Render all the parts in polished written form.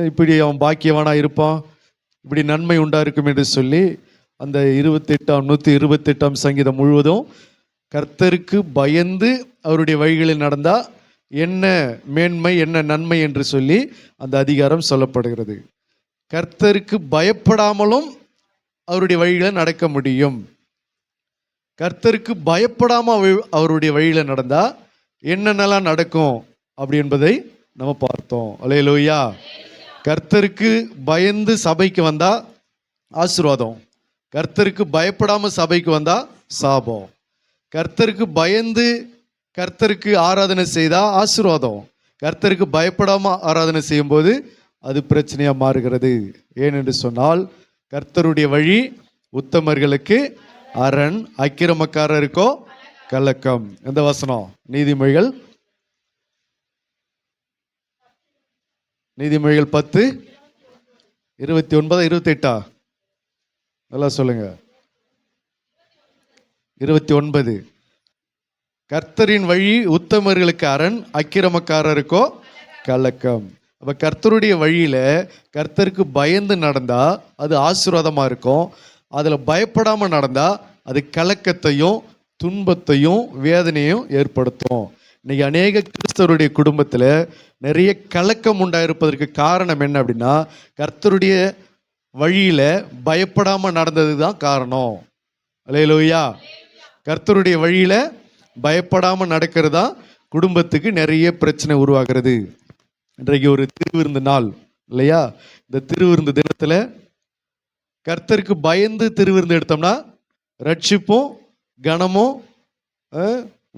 இப்படி அவன் பாக்கியவானா இருப்பான், இப்படி நன்மை உண்டா இருக்கும் என்று சொல்லி அந்த 128 சங்கீதம் முழுவதும் கர்த்தருக்கு பயந்து அவருடைய வழிகளில் நடந்தா என்ன மேன்மை என்ன நன்மை என்று சொல்லி அந்த அதிகாரம் சொல்லப்படுகிறது. கர்த்தருக்கு பயப்படாமலும் அவருடைய வழிகளை நடக்க முடியும். கர்த்தருக்கு பயப்படாம அவருடைய வழியில நடந்தா என்னென்னலாம் நடக்கும் அப்படி என்பதை நம்ம பார்த்தோம். அல்லேலூயா. கர்த்தருக்கு பயந்து சபைக்கு வந்தா ஆசீர்வாதம், கர்த்தருக்கு பயப்படாம சபைக்கு வந்தா சாபம். கர்த்தருக்கு பயந்து கர்த்தருக்கு ஆராதனை செய்தா ஆசீர்வாதம், கர்த்தருக்கு பயப்படாம ஆராதனை செய்யும் போது அது பிரச்சனையா மாறுகிறது. ஏனென்று சொன்னால் கர்த்தருடைய வழி உத்தமர்களுக்கு அரண், அக்கிரமக்காரருக்கோ கலக்கம். எந்த வசனம்? நீதிமொழிகள் 10:29-28 நல்லா சொல்லுங்க. 29. கர்த்தரின் வழி உத்தமர்களுக்கு அரண், அக்கிரமக்காரருக்கோ கலக்கம். அப்ப கர்த்தருடைய வழியில கர்த்தருக்கு பயந்து நடந்தா அது ஆசீர்வாதமா இருக்கும். அதுல பயப்படாம நடந்தா அது கலக்கத்தையும் துன்பத்தையும் வேதனையும் ஏற்படுத்தும். இன்னைக்கு அநேக கிறிஸ்தவருடைய குடும்பத்துல நிறைய கலக்கம் உண்டாயிருப்பதற்கு காரணம் என்ன அப்படின்னா, கர்த்தருடைய வழியில பயப்படாம நடந்தது தான் காரணம். அல்லேலூயா. கர்த்தருடைய வழியில பயப்படாம நடக்கிறதா குடும்பத்துக்கு நிறைய பிரச்சனை உருவாகிறது. இன்றைக்கு ஒரு திருவிருந்து நாள் இல்லையா? இந்த திருவிருந்து தினத்துல கர்த்தருக்கு பயந்து திருவிருந்து எடுத்தோம்னா ரட்சிப்பும் கனமும்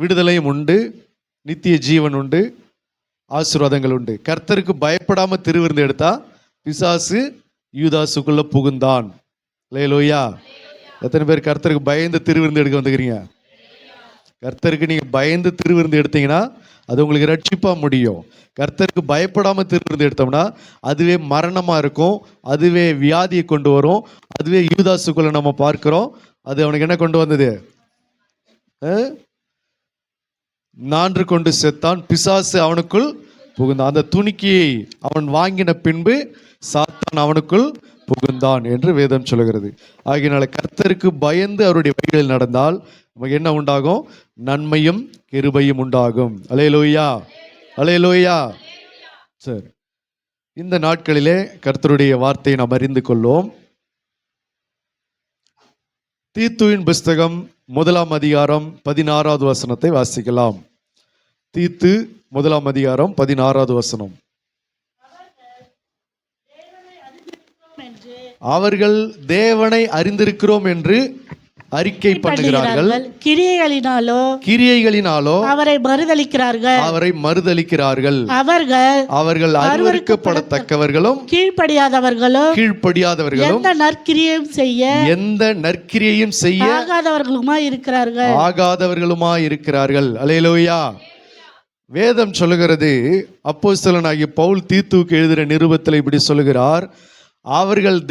விடுதலையும் உண்டு, நித்திய ஜீவன் உண்டு, ஆசீர்வாதங்கள் உண்டு. கர்த்தருக்கு பயப்படாம திருவிருந்து எடுத்தா பிசாசு யூதாசுக்குள்ள புகுந்தான். அல்லேலூயா. எத்தனை பேர் கர்த்தருக்கு பயந்து திருவிருந்து எடுக்க வந்துக்கிறீங்க? கர்த்தருக்கு நீங்க பயந்து திருவிருந்து எடுத்தீங்கன்னா அது உங்களுக்கு ரட்சிப்பா முடியும். கர்த்தருக்கு பயப்படாம திருவிருந்து எடுத்தோம்னா அதுவே மரணமா இருக்கும், அதுவே வியாதியை கொண்டு வரும், அதுவே யூதாசுக்குள்ள நம்ம பார்க்கிறோம். அது அவனுக்கு என்ன கொண்டு வந்தது? நான்று கொண்டு செத்தான், பிசாசு அவனுக்குள் புகுந்தான். அந்த துணிக்கையை அவன் வாங்கின பின்பு சாத்தான் அவனுக்குள் புகுந்தான் என்று வேதம் சொல்கிறது. ஆகையினால கர்த்தருக்கு பயந்து அவருடைய வழிகளில் நடந்தால் நமக்கு என்ன உண்டாகும்? நன்மையும் கிருபையும் உண்டாகும். அல்லேலூயா, அல்லேலூயா. சரி, இந்த நாட்களிலே கர்த்தருடைய வார்த்தையை நாம் அறிந்து கொள்வோம். தீத்துவின் புஸ்தகம் 1 அதிகாரம் 16 வசனத்தை வாசிக்கலாம். தீத்து 1 அதிகாரம் 16 வசனம். அவர்கள் தேவனை அறிந்திருக்கிறோம் என்று அறிக்கை பண்ணுகிறார்கள், கிரியைகளினாலோ அவரை மறுதலிக்கிறார்கள். அவர்கள் அருவருக்கப்படத்தக்கவர்களும் கீழ்ப்படியாதவர்களும் எந்த நற்கிரியையும் செய்ய ஆகாதவர்களுமாய் இருக்கிறார்கள். அல்லேலூயா. வேதம் சொல்லுகிறது, அப்போஸ்தலனாகிய பவுல் தீத்துவுக்கு எழுதுகிற நிருபத்தில் இப்படி சொல்லுகிறார், அவர்கள்